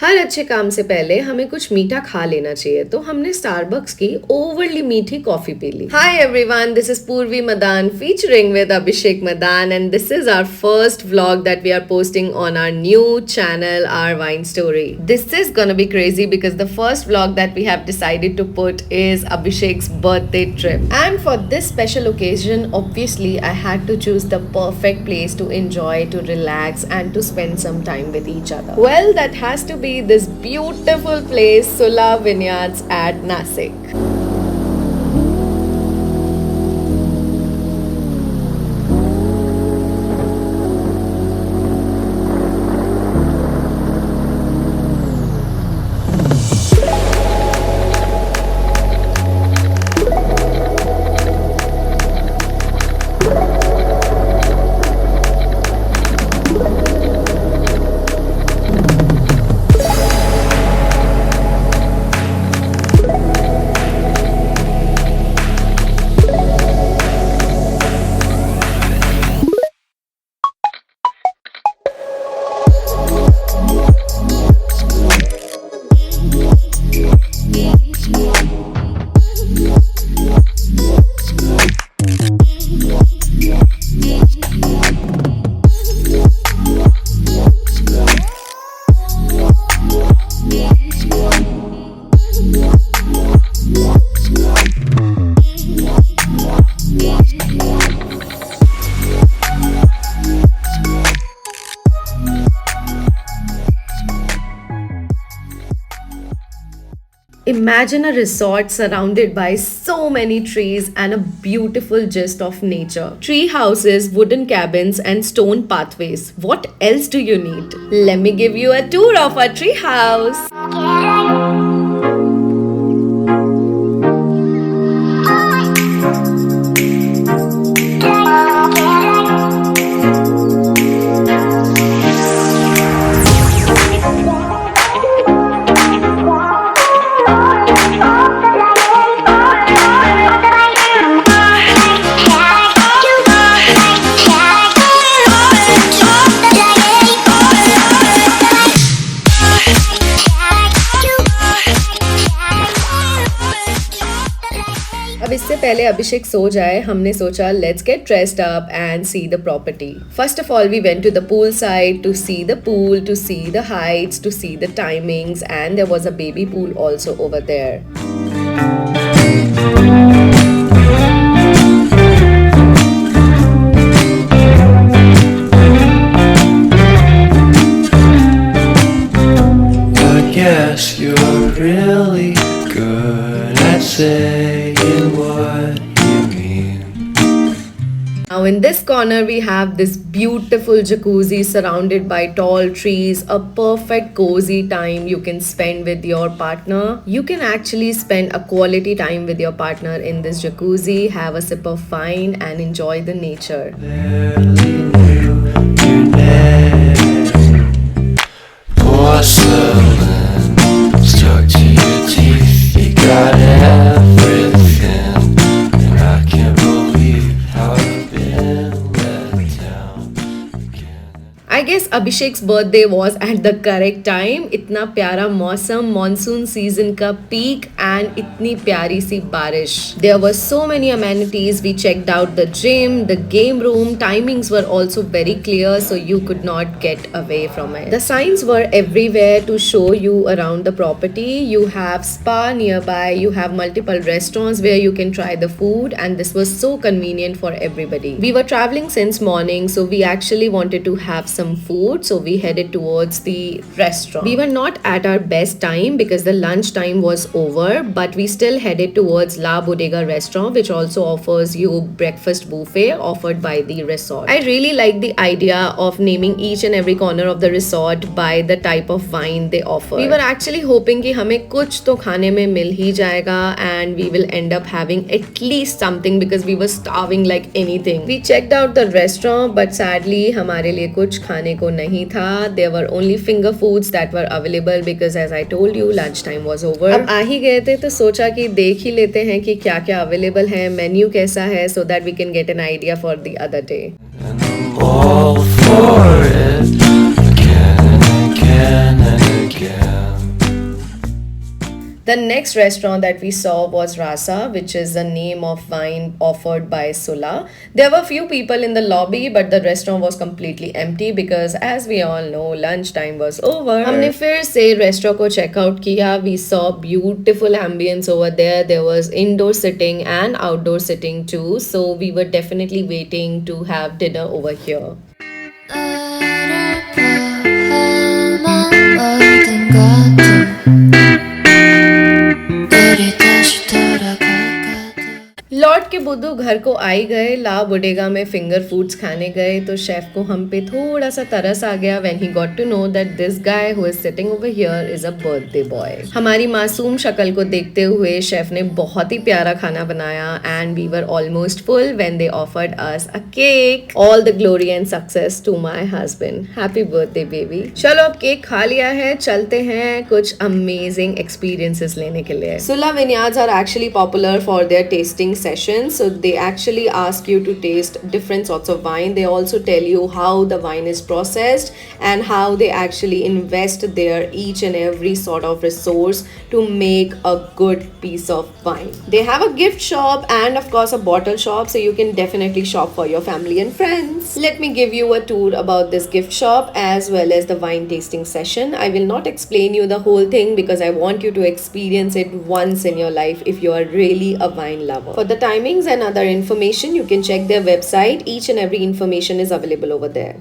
हर अच्छे काम से पहले हमें कुछ मीठा खा लेना चाहिए, तो हमने स्टारबक्स की ओवरली मीठी कॉफी पी ली। Hi everyone, this is Purvi Madan featuring with Abhishek Madan and this is our first vlog that we are posting on our new channel, our wine story. This is gonna be crazy because the first vlog that we have decided to put is Abhishek's birthday trip. And for this special occasion, obviously I had to choose the perfect place to enjoy, to relax and to spend some time with each other. Well, that has to be this beautiful place, Sula Vineyards at Nasik. Imagine a resort surrounded by so many trees and a beautiful gist of nature. Tree houses, wooden cabins, and stone pathways. What else do you need? Let me give you a tour of our tree house. अब इससे पहले अभिषेक सो जाए, हमने सोचा let's get dressed up and see the property. First of all we went to the pool side to see the pool, to see the heights, to see the timings and there was a baby pool also over there. Yes, you're really good at saying what you mean. Now in this corner we have this beautiful jacuzzi surrounded by tall trees, a perfect cozy time you can spend with your partner. You can actually spend a quality time with your partner in this jacuzzi, have a sip of wine and enjoy the nature. Barely knew your name. Porcelain stuck to your teeth. You got everything, and I can't believe how I've been let down again. I guess Abhishek's birthday was at the correct time. इतना प्यारा मौसम, monsoon season का peak and इतनी प्यारी सी बारिश. There were so many amenities. We checked out the gym, the game room. Timings were also very clear, so you could not get away from it. The signs were everywhere to show you around the property. You have spa nearby. You have multiple restaurants where you can try the food, and this was so convenient for everybody. We were traveling since morning, so we actually wanted to have some food, so we headed towards the restaurant. We were not at our best time because the lunch time was over, but we still headed towards La Bodega restaurant, which also offers you breakfast buffet offered by the resort. I really like the idea of naming each and every corner of the resort by the type of wine they offer. We were actually hoping कि हमें कुछ तो खाने में मिल ही जाएगा and we will end up having at least something because we were starving like anything. We checked out the restaurant, but sadly हमारे लिए कुछ खाने को नहीं था. There were only finger foods that were available because as I told you lunch time was over. अब आ ही गए थे तो सोचा कि देख ही लेते हैं कि क्या क्या अवेलेबल है, मेन्यू कैसा है, so that we can get an idea for the other day. And I'm all for it again and again and again. The next restaurant that we saw was Rasa, which is the name of wine offered by Sula. There were few people in the lobby, but the restaurant was completely empty because, as we all know, lunch time was over. हमने फिर से restaurant को check out किया. We saw beautiful ambience over there. There was indoor sitting and outdoor sitting too. So we were definitely waiting to have dinner over here. लौट के बुद्धू घर को आई गए. ला बोडेगा में फिंगर फूड्स खाने गए तो शेफ को हम पे थोड़ा सा तरस आ गया when he got to know that this guy who is sitting over here is a birthday boy. हमारी मासूम शक्ल को देखते हुए शेफ ने बहुत ही प्यारा खाना बनाया and we were almost full when they offered us a cake. All the glory and success to my husband. Happy birthday baby. चलो अब केक खा लिया है, चलते हैं कुछ amazing experiences लेने के लिए. Sula vineyards are actually popular for their tasting sessions. So they actually ask you to taste different sorts of wine. They also tell you how the wine is processed and how they actually invest their each and every sort of resource to make a good piece of wine. They have a gift shop and of course a bottle shop, so you can definitely shop for your family and friends. Let me give you a tour about this gift shop as well as the wine tasting session. I will not explain you the whole thing because I want you to experience it once in your life if you are really a wine lover. For the timings and other information, you can check their website. Each and every information is available over there.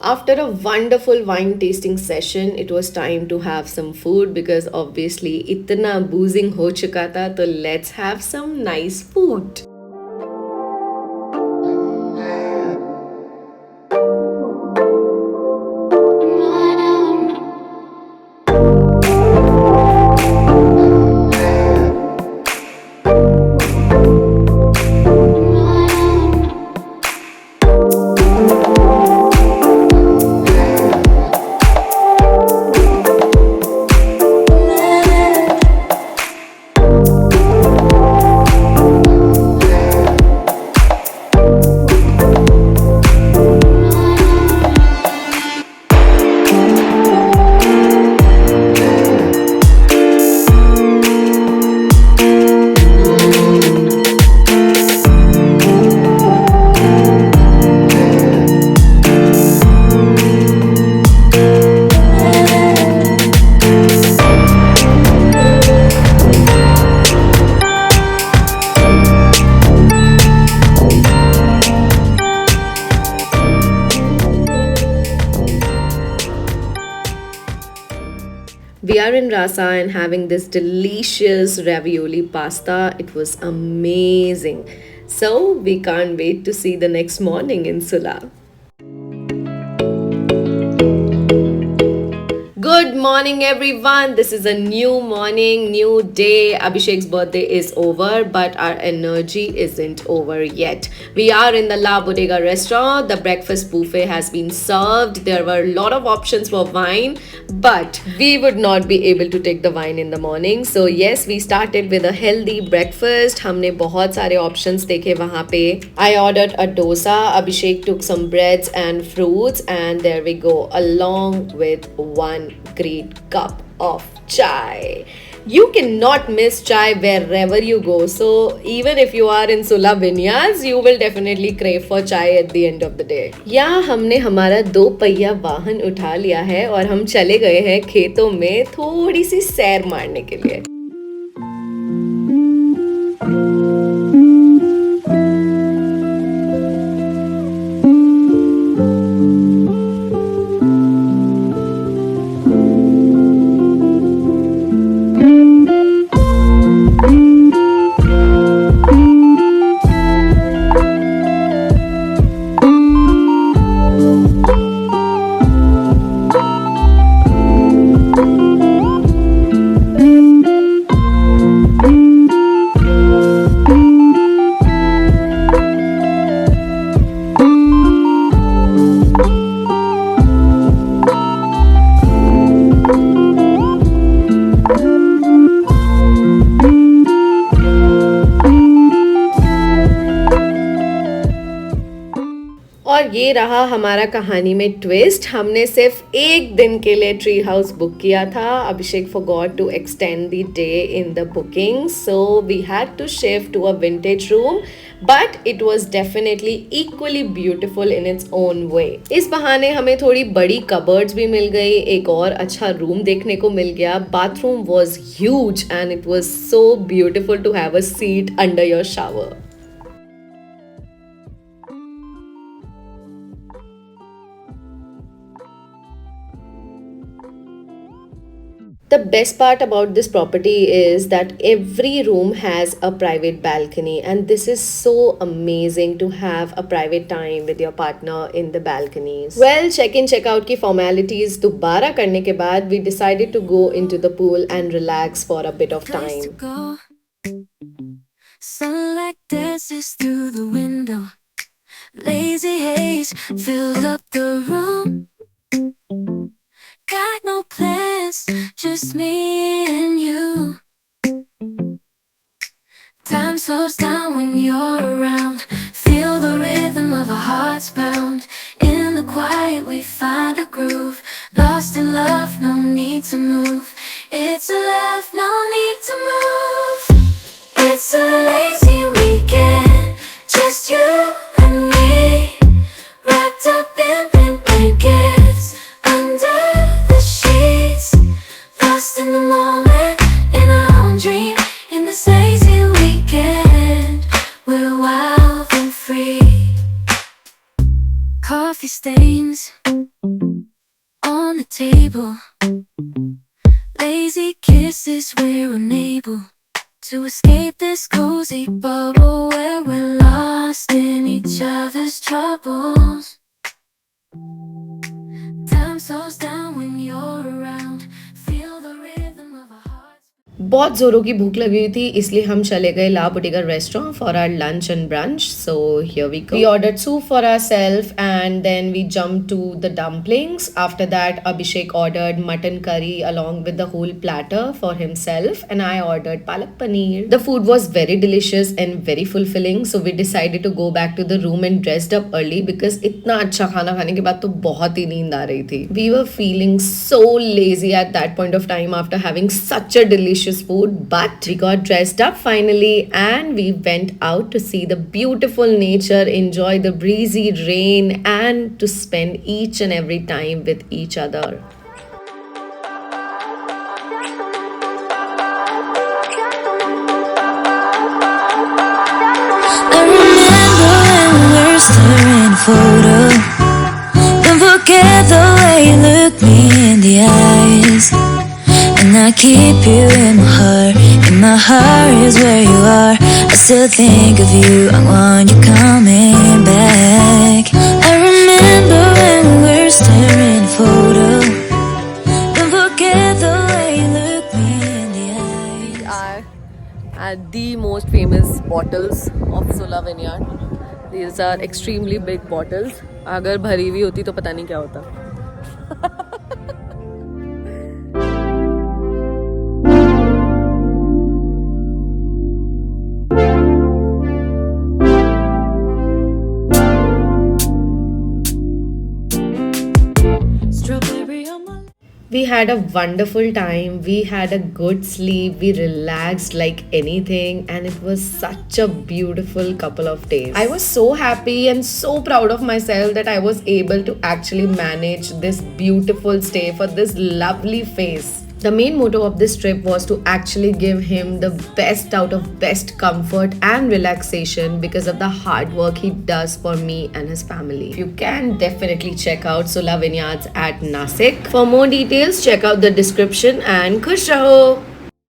After a wonderful wine tasting session, it was time to have some food because obviously itna boozing ho chuka tha, so let's have some nice food. We are in Rasa and having this delicious ravioli pasta. It was amazing. So we can't wait to see the next morning in Sula. Good morning everyone. This is a new morning, new day. Abhishek's birthday is over, but our energy isn't over yet. We are in the La Bodega restaurant. The breakfast buffet has been served. There were a lot of options for wine, but we would not be able to take the wine in the morning. So yes, we started with a healthy breakfast. हमने बहुत सारे options देखे वहाँ पे. I ordered a dosa. Abhishek took some breads and fruits, and there we go, along with one great cup of chai. You cannot miss chai wherever you go. So even if you are in Sula Vineyards, you will definitely crave for chai at the end of the day. यहाँ हमने हमारा 2 पहिया वाहन उठा लिया है और हम चले गए हैं खेतों में थोड़ी सी सैर मारने के लिए. ये रहा हमारा कहानी में ट्विस्ट. हमने सिर्फ एक दिन के लिए ट्री हाउस बुक किया था. अभिषेक forgot to extend the day in the booking, so we had to shift to a vintage room, but it was definitely equally beautiful in its own way. इस बहाने हमें थोड़ी बड़ी कबर्ड्स भी मिल गई, एक और अच्छा रूम देखने को मिल गया. Bathroom was huge and it was so beautiful to have a seat under your shower. The best part about this property is that every room has a private balcony, and this is so amazing to have a private time with your partner in the balconies. Well, check-in check-out की formalities दोबारा करने के बाद we decided to go into the pool and relax for a bit of Place to time. go. Sunlight dances through the window. Lazy haze filled up the room. Got no plans, just me and you. Time slows down when you're around. Feel the rhythm of our hearts pound. In the quiet we find a groove. Lost in love, no need to move. It's a love, no need to move. It's a lazy weekend, just you and me. Wrapped up in blankets, under the sheets. Lost in the moment, in our own dream. In this lazy weekend, we're wild and free. Coffee stains on the table. Lazy kisses, we're unable to escape this cozy bubble where we're lost in each other's troubles. Time slows down when you're around. Feel the rhythm of our hearts. बहुत जोरों की भूख लगी हुई थी, इसलिए हम चले गए la boutique restaurant for our lunch and brunch. So here we go. We ordered soup for ourself and then we jump to the dumplings. After that Abhishek ordered mutton curry along with the whole platter for himself, and I ordered palak paneer. The food was very delicious and very fulfilling, so we decided to go back to the room and dressed up early because इतना अच्छा खाना खाने के बाद तो बहुत ही नींद आ रही थी. We were feeling so lazy at that point of time after having such a delicious food, but we got dressed up finally and we went out to see the beautiful nature, enjoy the breezy rain, and to spend each and every time with each other. I remember when we were staring a photo. Don't forget the way you look me in the eyes. And I keep you in my heart. In my heart is where you are. I still think of you. I want you coming back. I remember when we were staring a photo. Don't forget the way you look me in the eyes. Are at the most famous bottles of Sula Vineyard. These are extremely big bottles. अगर भरी हुई होती तो पता नहीं क्या होता. Strawberry on my We had a wonderful time. We had a good sleep. We relaxed like anything, and it was such a beautiful couple of days. I was so happy and so proud of myself that I was able to actually manage this beautiful stay for this lovely face. The main motto of this trip was to actually give him the best out of best comfort and relaxation because of the hard work he does for me and his family. You can definitely check out Sula Vineyards at Nasik. For more details, check out the description and khush raho!